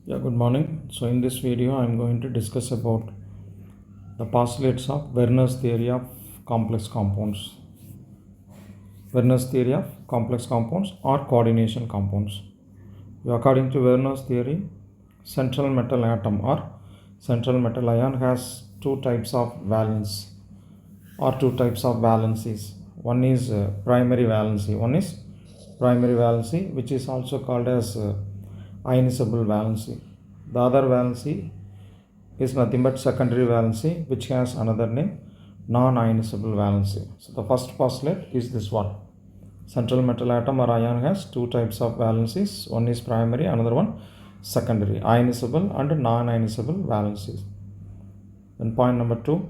Yeah, good morning. So in this video, I'm going to discuss about the postulates of Werner's theory of complex compounds. Werner's theory of complex compounds or coordination compounds. According to Werner's theory, central metal atom or central metal ion has two types of valence or two types of valencies. One is primary valency. One is primary valency, which is also called as ionizable valency. The other valency is nothing but secondary valency, which has another name, non-ionizable valency. So the first postulate is this one. Central metal atom or ion has two types of valencies. One is primary, another one secondary, ionizable and non-ionizable valencies. Then point number 2,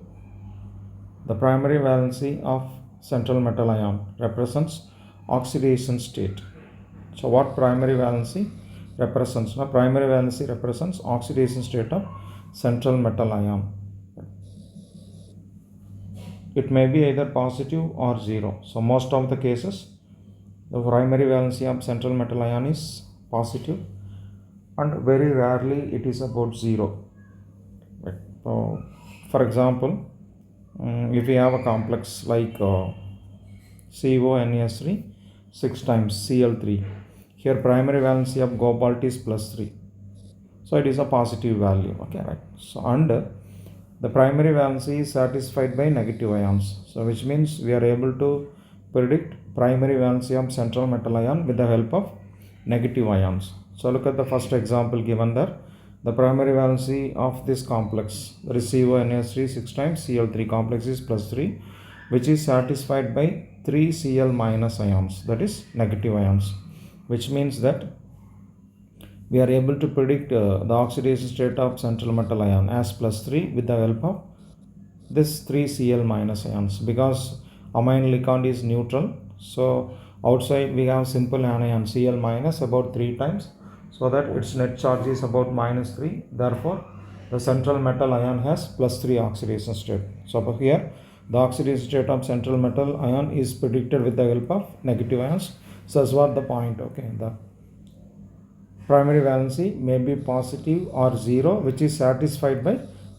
the primary valency of central metal ion represents oxidation state. So what primary valency represents? Now primary valency represents oxidation state of central metal ion. It may be either positive or zero. So most of the cases, the primary valency of central metal ion is positive, and very rarely it is about zero. Right. So, for example, if we have a complex like CONS3 6 times Cl3, here primary valency of cobalt is +3, so it is a positive value. Okay, right. So and the primary valency is satisfied by negative ions, so which means we are able to predict primary valency of central metal ion with the help of negative ions. So look at the first example given there. The primary valency of this complex, that is CONS3 6 times Cl3 complex, is +3, which is satisfied by 3 Cl minus ions, that is negative ions, which means that we are able to predict the oxidation state of central metal ion as +3 with the help of this 3 Cl minus ions, because amine Licand is neutral. So outside we have simple anion Cl minus about 3 times, so that its net charge is about -3. Therefore the central metal ion has +3 oxidation state. So here the oxidation state of central metal ion is predicted with the help of negative ions. So that's what the point. Okay, the primary valency may be positive or zero, which is satisfied by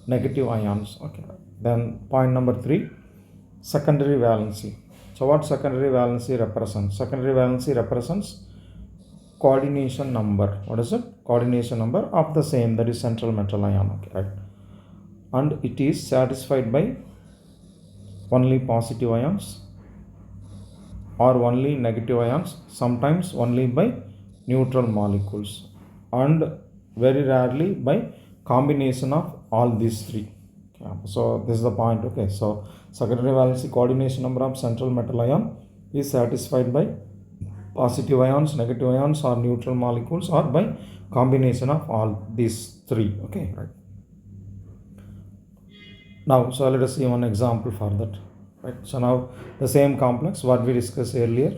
negative ions. Okay, then point number 3, secondary valency. So what secondary valency represents? Secondary valency represents coordination number. What is it? Coordination number of the same, that is central metal ion. Okay, right. And it is satisfied by only positive ions or only negative ions, sometimes only by neutral molecules, and very rarely by combination of all these three. Okay, so this is the point. Okay, so secondary valency coordination number of central metal ion is satisfied by positive ions, negative ions, or neutral molecules, or by combination of all these three. Okay, right. Now, so let us see one example for that. Right. So now the same complex what we discussed earlier,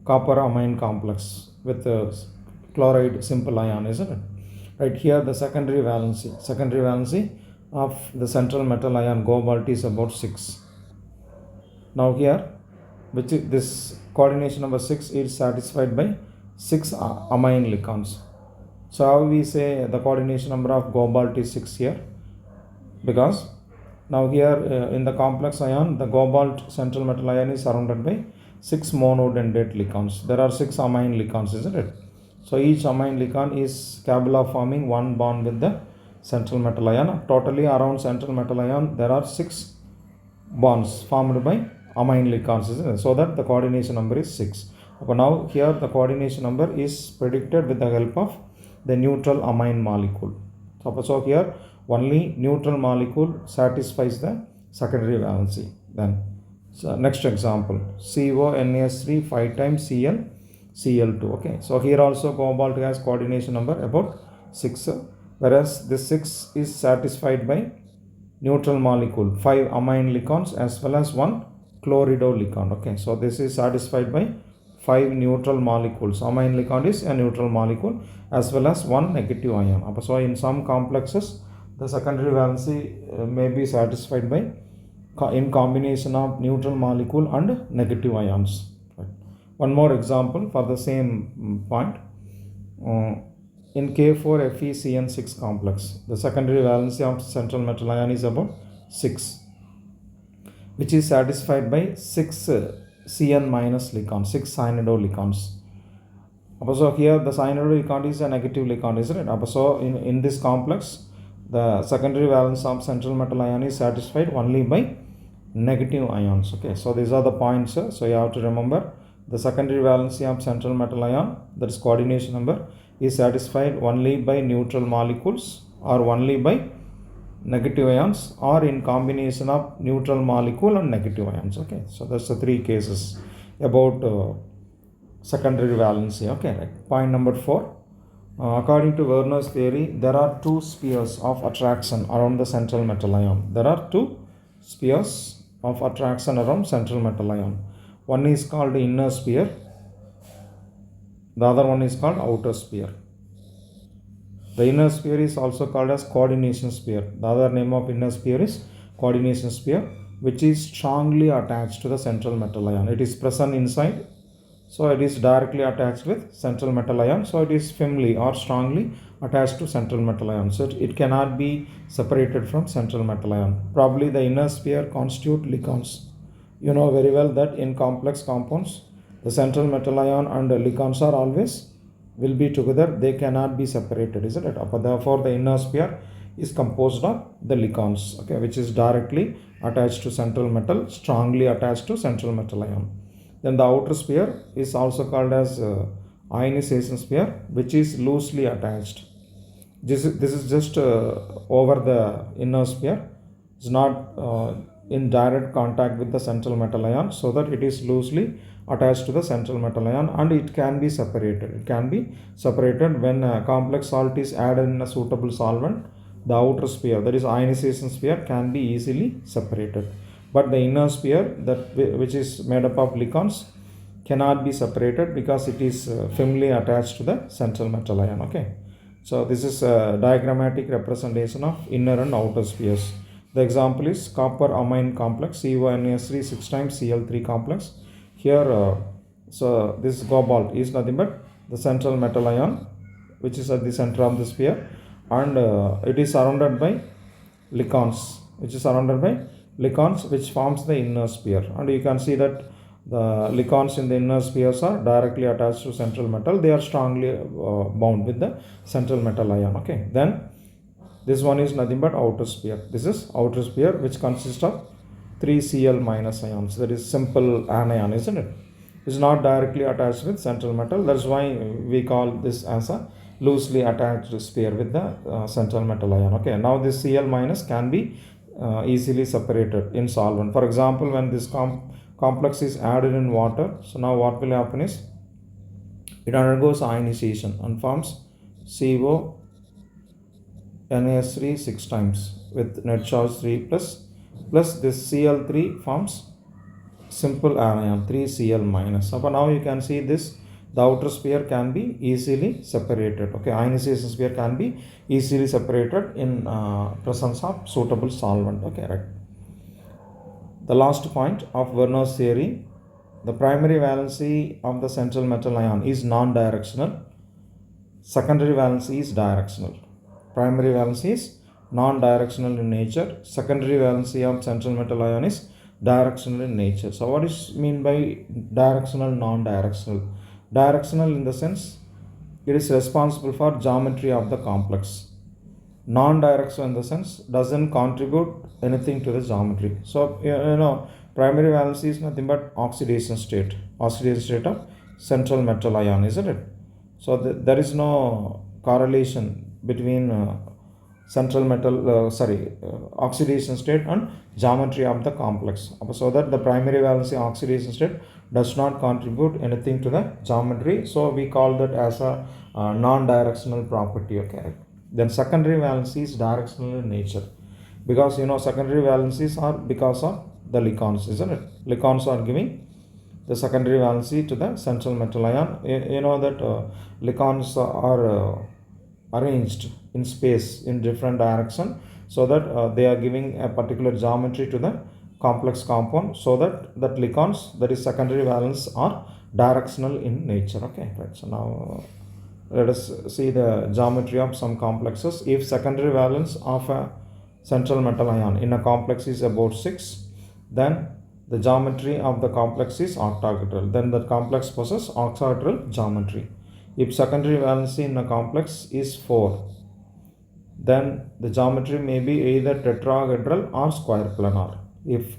copper amine complex with chloride simple ion, isn't it? Right here the secondary valency of the central metal ion cobalt is about 6. Now here, which is this coordination number 6 is satisfied by 6 amine Licands. So how we say the coordination number of cobalt is 6 here? Because now here in the complex ion, the cobalt central metal ion is surrounded by 6 monodendrite Licands. There are 6 amine Licands, isn't it? So each amine Licand is capable of forming one bond with the central metal ion. Totally around central metal ion there are 6 bonds formed by amine Licands, isn't it? So that the coordination number is 6. Okay, now here the coordination number is predicted with the help of the neutral amine molecule. So here only neutral molecule satisfies the secondary valency. Then so next example, CONS3 5 times Cl2. Okay, so here also cobalt has coordination number about 6, whereas this 6 is satisfied by neutral molecule 5 amine Licands as well as 1 chlorido Licand. Okay, so this is satisfied by 5 neutral molecules. Amine Licand is a neutral molecule as well as 1 negative ion. So in some complexes the secondary valency may be satisfied by in combination of neutral molecule and negative ions. Right. One more example for the same point. In K4FeCN6 complex, the secondary valency of central metal ion is about 6, which is satisfied by 6 Cn minus licons, 6 cyanidolicons. So here the cyanidolicon is a negative licon, isn't it? So in this complex, the secondary valence of central metal ion is satisfied only by negative ions. Okay, so these are the points. So you have to remember the secondary valency of central metal ion, that is coordination number, is satisfied only by neutral molecules or only by negative ions or in combination of neutral molecule and negative ions. Okay, so that's the 3 cases about secondary valency. Okay, right. Point number 4. According to Werner's theory, there are 2 spheres of attraction around the central metal ion. There are 2 spheres of attraction around central metal ion. One is called the inner sphere. The other one is called outer sphere. The inner sphere is also called as coordination sphere. The other name of inner sphere is coordination sphere, which is strongly attached to the central metal ion. It is present inside. So it is directly attached with central metal ion. So it is firmly or strongly attached to central metal ion. So it cannot be separated from central metal ion. Probably the inner sphere constitute licons. You know very well that in complex compounds, the central metal ion and the licons are always will be together. They cannot be separated, isn't it? But therefore the inner sphere is composed of the licons, okay, which is directly attached to central metal, strongly attached to central metal ion. Then the outer sphere is also called as ionization sphere, which is loosely attached. This is just over the inner sphere. It's not in direct contact with the central metal ion, so that it is loosely attached to the central metal ion and it can be separated. It can be separated when a complex salt is added in a suitable solvent. The outer sphere, that is ionization sphere, can be easily separated. But the inner sphere, which is made up of licons, cannot be separated because it is firmly attached to the central metal ion. Okay, so this is a diagrammatic representation of inner and outer spheres. The example is copper amine complex, CONS3 6 times Cl3 complex. Here, so this cobalt is nothing but the central metal ion, which is at the center of the sphere, and it is surrounded by licons, which forms the inner sphere. And you can see that the licons in the inner spheres are directly attached to central metal. They are strongly bound with the central metal ion. Okay, then this one is nothing but outer sphere. This is outer sphere, which consists of 3 Cl minus ions. That is simple anion, isn't it? It's not directly attached with central metal. That's why we call this as a loosely attached sphere with the central metal ion. Okay, now this Cl minus can be easily separated in solvent. For example, when this complex is added in water, so now what will happen is it undergoes ionization and forms CONS3 6 times with net charge 3 plus this Cl3 forms simple anion 3 Cl minus. So now you can see this, the outer sphere can be easily separated. Okay, ionization sphere can be easily separated in presence of suitable solvent. Okay, right. The last point of Werner's theory, the primary valency of the central metal ion is non-directional. Secondary valency is directional. Primary valency is non-directional in nature. Secondary valency of central metal ion is directional in nature. So what is mean by directional, non-directional? Directional in the sense it is responsible for geometry of the complex. Non-directional in the sense doesn't contribute anything to the geometry. So primary valency is nothing but oxidation state of central metal ion, isn't it? So there is no correlation between oxidation state and geometry of the complex, so that the primary valency oxidation state does not contribute anything to the geometry. So we call that as a non-directional property. Okay, then secondary valency is directional in nature, because secondary valencies are because of the licons, isn't it? Licons are giving the secondary valency to the central metal ion. You know that licons are arranged in space in different direction, so that they are giving a particular geometry to the complex compound, so that the glucons, that is secondary valence, are directional in nature. Okay, right. So now let us see the geometry of some complexes. If secondary valence of a central metal ion in a complex is about 6, then the geometry of the complex is octahedral. Then the complex possesses octahedral geometry. If secondary valency in a complex is 4, then the geometry may be either tetrahedral or square planar. If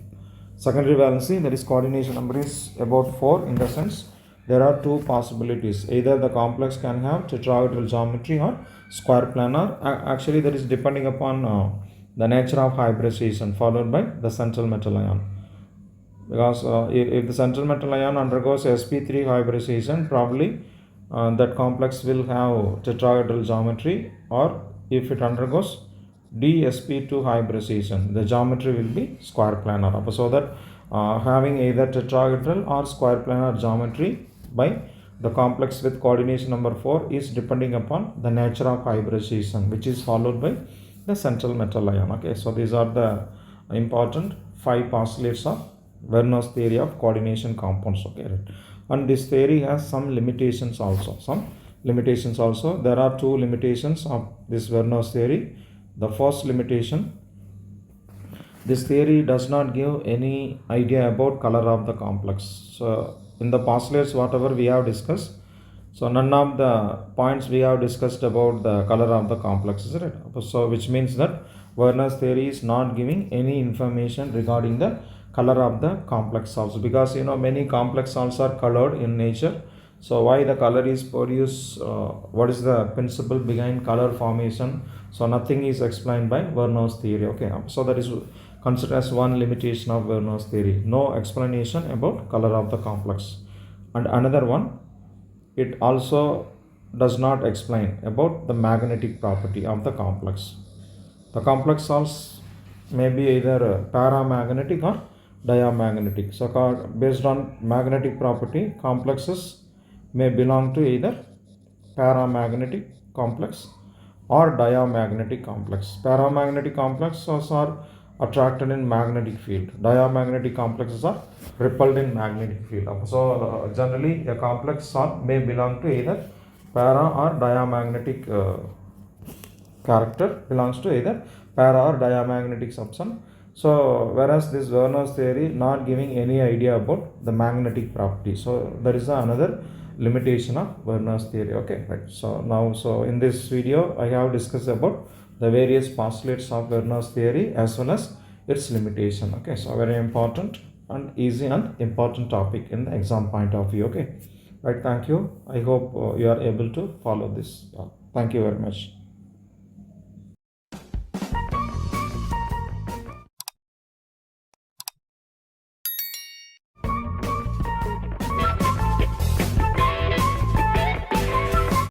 secondary valency, that is coordination number, is about 4, in the sense there are two possibilities. Either the complex can have tetrahedral geometry or square planar. Actually, that is depending upon the nature of hybridization followed by the central metal ion. Because if the central metal ion undergoes sp3 hybridization, probably that complex will have tetrahedral geometry, or if it undergoes dsp2 hybridization, the geometry will be square planar. So that having either tetrahedral or square planar geometry by the complex with coordination number 4 is depending upon the nature of hybridization, which is followed by the central metal ion. Okay, so these are the important 5 postulates of Verner's theory of coordination compounds. Okay, right. And this theory has some limitations also. There are 2 limitations of this Verner's theory. The first limitation: this theory does not give any idea about color of the complex. So in the postulates whatever we have discussed, so none of the points we have discussed about the color of the complex, is right? So which means that Verner's theory is not giving any information regarding the color of the complex salts, because many complex salts are colored in nature. So why the color is produced, what is the principle behind color formation, so nothing is explained by Verner's theory. Okay, so that is considered as one limitation of Verner's theory: no explanation about color of the complex. And another one, it also does not explain about the magnetic property of the complex. The complex salts may be either paramagnetic or diamagnetic. So based on magnetic property, complexes may belong to either paramagnetic complex or diamagnetic complex. Paramagnetic complexes are attracted in magnetic field. Diamagnetic complexes are repelled in magnetic field. So generally a complex salt may belong to either para or diamagnetic character, belongs to either para or diamagnetic substance. So whereas this Verner's theory not giving any idea about the magnetic property. So there is another limitation of Verner's theory. Okay, right. So in this video I have discussed about the various postulates of Verner's theory as well as its limitation. Okay, so very important and easy and important topic in the exam point of view. Okay, right. Thank you. I hope you are able to follow this. Thank you very much.